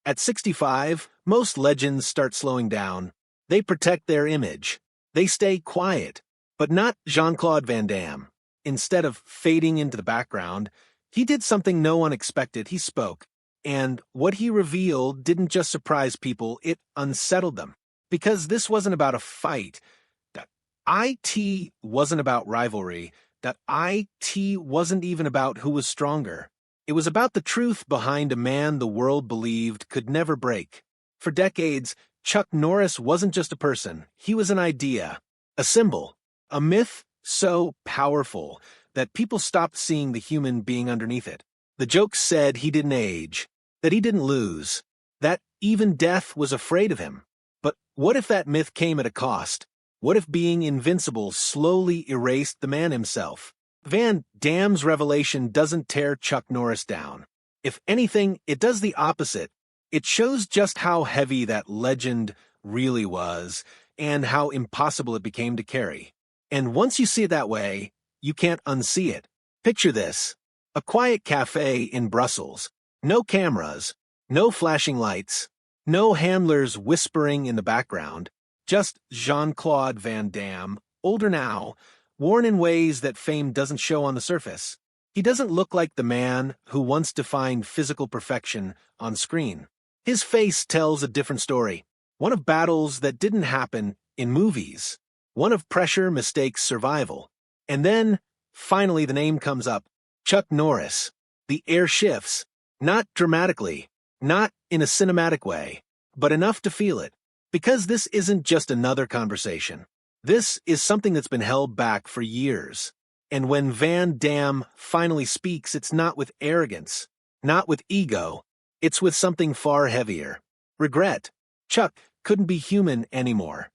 At 65, most legends start slowing down. They protect their image. They stay quiet. But not Jean-Claude Van Damme. Instead of fading into the background, he did something no one expected. He spoke. And what he revealed didn't just surprise people, it unsettled them. Because this wasn't about a fight. That IT wasn't about rivalry. That IT wasn't even about who was stronger. It was about the truth behind a man the world believed could never break. For decades, Chuck Norris wasn't just a person. He was an idea, a symbol, a myth so powerful that people stopped seeing the human being underneath it. The jokes said he didn't age, that he didn't lose, that even death was afraid of him. But what if that myth came at a cost? What if being invincible slowly erased the man himself? Van Damme's revelation doesn't tear Chuck Norris down. If anything, it does the opposite. It shows just how heavy that legend really was and how impossible it became to carry. And once you see it that way, you can't unsee it. Picture this: a quiet cafe in Brussels. No cameras, no flashing lights, no handlers whispering in the background. Just Jean-Claude Van Damme, older now, worn in ways that fame doesn't show on the surface. He doesn't look like the man who once defined physical perfection on screen. His face tells a different story. One of battles that didn't happen in movies. One of pressure, mistakes, survival. And then, finally, the name comes up. Chuck Norris. The air shifts. Not dramatically. Not in a cinematic way. But enough to feel it. Because this isn't just another conversation. This is something that's been held back for years. And when Van Damme finally speaks, it's not with arrogance. Not with ego. It's with something far heavier. Regret. Chuck couldn't be human anymore.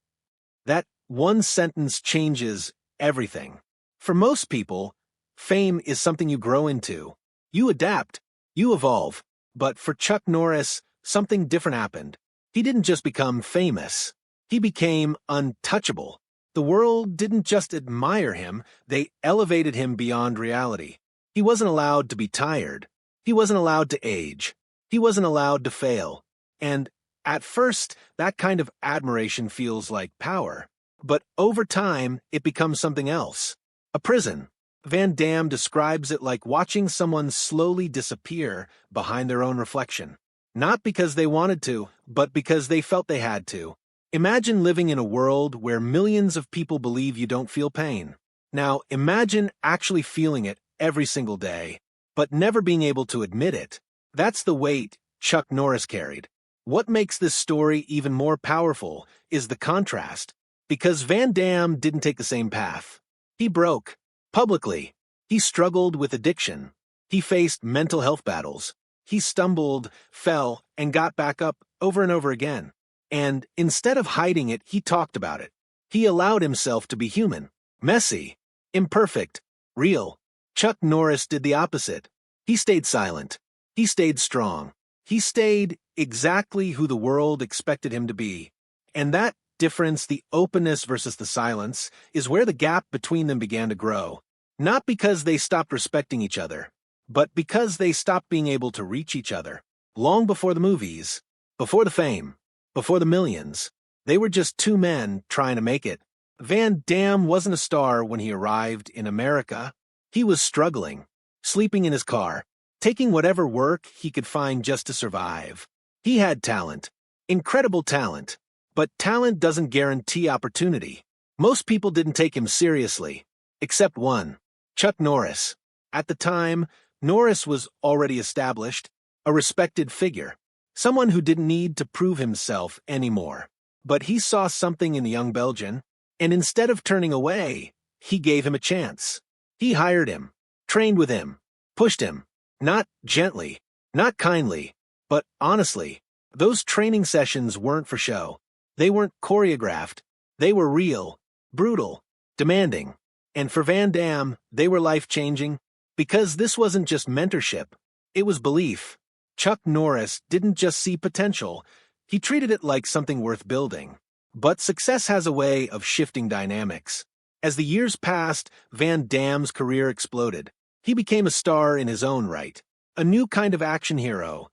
That one sentence changes everything. For most people, fame is something you grow into. You adapt. You evolve. But for Chuck Norris, something different happened. He didn't just become famous. He became untouchable. The world didn't just admire him, they elevated him beyond reality. He wasn't allowed to be tired. He wasn't allowed to age. He wasn't allowed to fail. And at first, that kind of admiration feels like power. But over time, it becomes something else. A prison. Van Damme describes it like watching someone slowly disappear behind their own reflection. Not because they wanted to, but because they felt they had to. Imagine living in a world where millions of people believe you don't feel pain. Now, imagine actually feeling it every single day, but never being able to admit it. That's the weight Chuck Norris carried. What makes this story even more powerful is the contrast, because Van Damme didn't take the same path. He broke, publicly. He struggled with addiction. He faced mental health battles. He stumbled, fell, and got back up over and over again. And instead of hiding it, he talked about it. He allowed himself to be human, messy, imperfect, real. Chuck Norris did the opposite. He stayed silent. He stayed strong. He stayed exactly who the world expected him to be. And that difference, the openness versus the silence, is where the gap between them began to grow. Not because they stopped respecting each other, but because they stopped being able to reach each other. Long before the movies, before the fame, before the millions, they were just two men trying to make it. Van Damme wasn't a star when he arrived in America. He was struggling, sleeping in his car, taking whatever work he could find just to survive. He had talent, incredible talent, but talent doesn't guarantee opportunity. Most people didn't take him seriously, except one, Chuck Norris. At the time, Norris was already established, a respected figure, someone who didn't need to prove himself anymore. But he saw something in the young Belgian, and instead of turning away, he gave him a chance. He hired him, trained with him, pushed him, not gently, not kindly, but honestly. Those training sessions weren't for show. They weren't choreographed. They were real, brutal, demanding. And for Van Damme, they were life-changing, because this wasn't just mentorship, it was belief. Chuck Norris didn't just see potential, he treated it like something worth building. But success has a way of shifting dynamics. As the years passed, Van Damme's career exploded. He became a star in his own right, a new kind of action hero,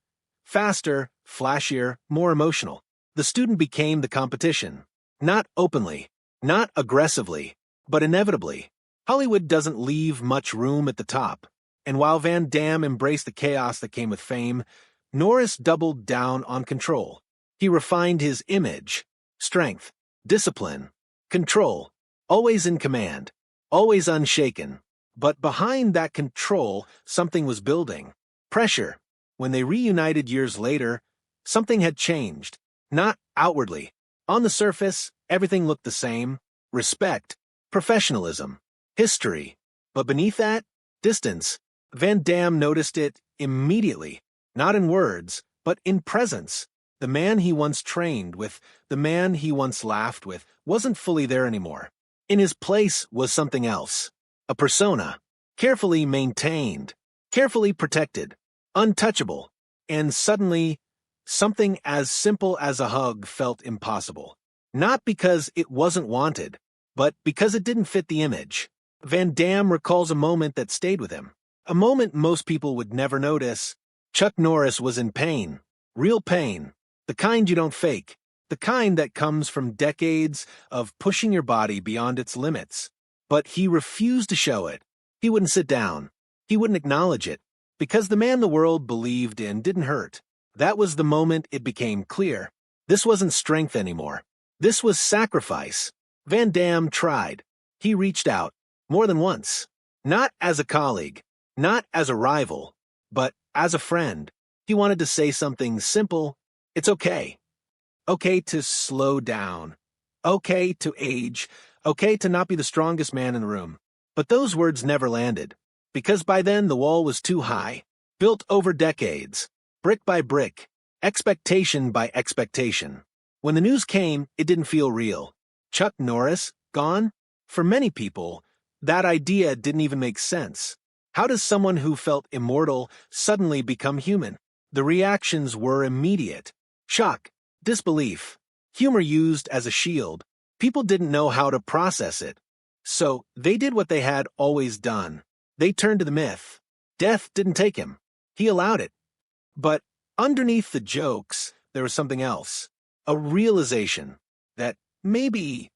Faster, flashier, more emotional. The student became the competition. Not openly, not aggressively, but inevitably. Hollywood doesn't leave much room at the top. And while Van Damme embraced the chaos that came with fame, Norris doubled down on control. He refined his image, strength, discipline, control, always in command, always unshaken. But behind that control, something was building. Pressure. When they reunited years later, something had changed. Not outwardly. On the surface, everything looked the same. Respect, professionalism, history. But beneath that, distance. Van Damme noticed it immediately. Not in words, but in presence. The man he once trained with, the man he once laughed with, wasn't fully there anymore. In his place was something else. A persona, carefully maintained, carefully protected, untouchable, and suddenly, something as simple as a hug felt impossible. Not because it wasn't wanted, but because it didn't fit the image. Van Damme recalls a moment that stayed with him. A moment most people would never notice. Chuck Norris was in pain. Real pain. The kind you don't fake. The kind that comes from decades of pushing your body beyond its limits. But he refused to show it. He wouldn't sit down. He wouldn't acknowledge it. Because the man the world believed in didn't hurt. That was the moment it became clear. This wasn't strength anymore. This was sacrifice. Van Damme tried. He reached out. More than once. Not as a colleague. Not as a rival. But as a friend. He wanted to say something simple. It's okay. Okay to slow down. Okay to age. Okay to not be the strongest man in the room. But those words never landed. Because by then the wall was too high. Built over decades. Brick by brick. Expectation by expectation. When the news came, it didn't feel real. Chuck Norris, gone? For many people, that idea didn't even make sense. How does someone who felt immortal suddenly become human? The reactions were immediate. Shock, disbelief, humor used as a shield. People didn't know how to process it. So they did what they had always done. They turned to the myth. Death didn't take him. He allowed it. But underneath the jokes, there was something else. A realization that maybe,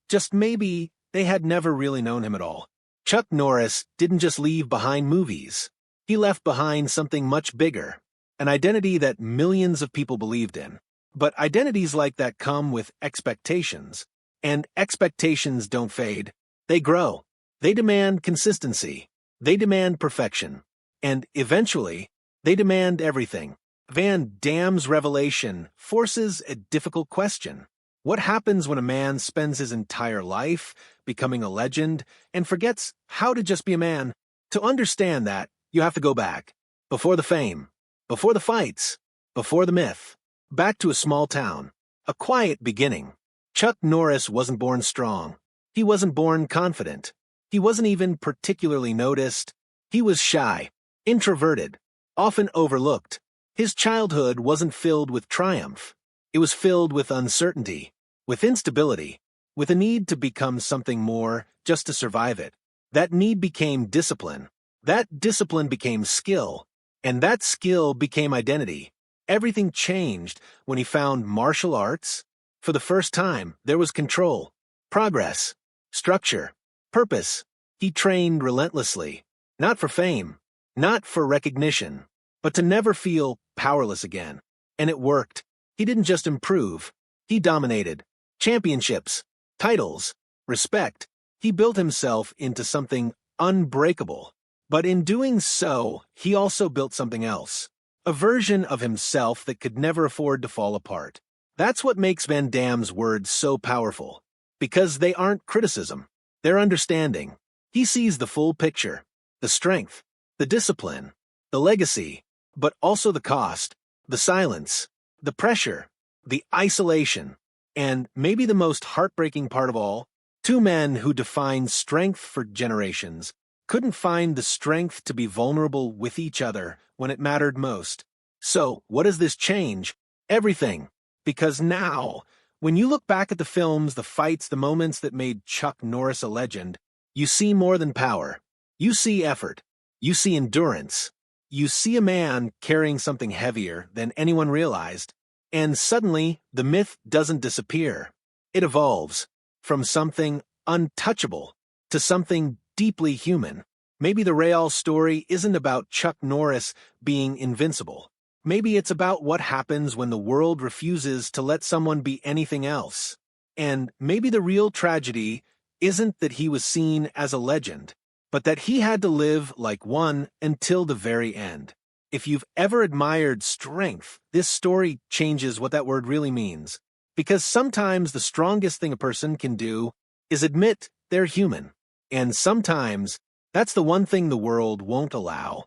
just maybe, they had never really known him at all. Chuck Norris didn't just leave behind movies. He left behind something much bigger. An identity that millions of people believed in. But identities like that come with expectations. And expectations don't fade. They grow. They demand consistency. They demand perfection. And eventually, they demand everything. Van Damme's revelation forces a difficult question. What happens when a man spends his entire life becoming a legend and forgets how to just be a man? To understand that, you have to go back. Before the fame. Before the fights. Before the myth. Back to a small town. A quiet beginning. Chuck Norris wasn't born strong. He wasn't born confident. He wasn't even particularly noticed. He was shy, introverted, often overlooked. His childhood wasn't filled with triumph. It was filled with uncertainty, with instability, with a need to become something more just to survive it. That need became discipline. That discipline became skill. And that skill became identity. Everything changed when he found martial arts. For the first time, there was control, progress, structure, purpose. He trained relentlessly, not for fame, not for recognition, but to never feel powerless again. And it worked. He didn't just improve. He dominated. Championships, titles, respect. He built himself into something unbreakable. But in doing so, he also built something else. A version of himself that could never afford to fall apart. That's what makes Van Damme's words so powerful. Because they aren't criticism. They're understanding. He sees the full picture. The strength, the discipline, the legacy, but also the cost, the silence, the pressure, the isolation, and maybe the most heartbreaking part of all, two men who defined strength for generations couldn't find the strength to be vulnerable with each other when it mattered most. So, what does this change? Everything. Because now, when you look back at the films, the fights, the moments that made Chuck Norris a legend, you see more than power. You see effort. You see endurance. You see a man carrying something heavier than anyone realized, and suddenly the myth doesn't disappear. It evolves from something untouchable to something deeply human. Maybe the real story isn't about Chuck Norris being invincible. Maybe it's about what happens when the world refuses to let someone be anything else. And maybe the real tragedy isn't that he was seen as a legend, but that he had to live like one until the very end. If you've ever admired strength, this story changes what that word really means. Because sometimes the strongest thing a person can do is admit they're human. And sometimes that's the one thing the world won't allow.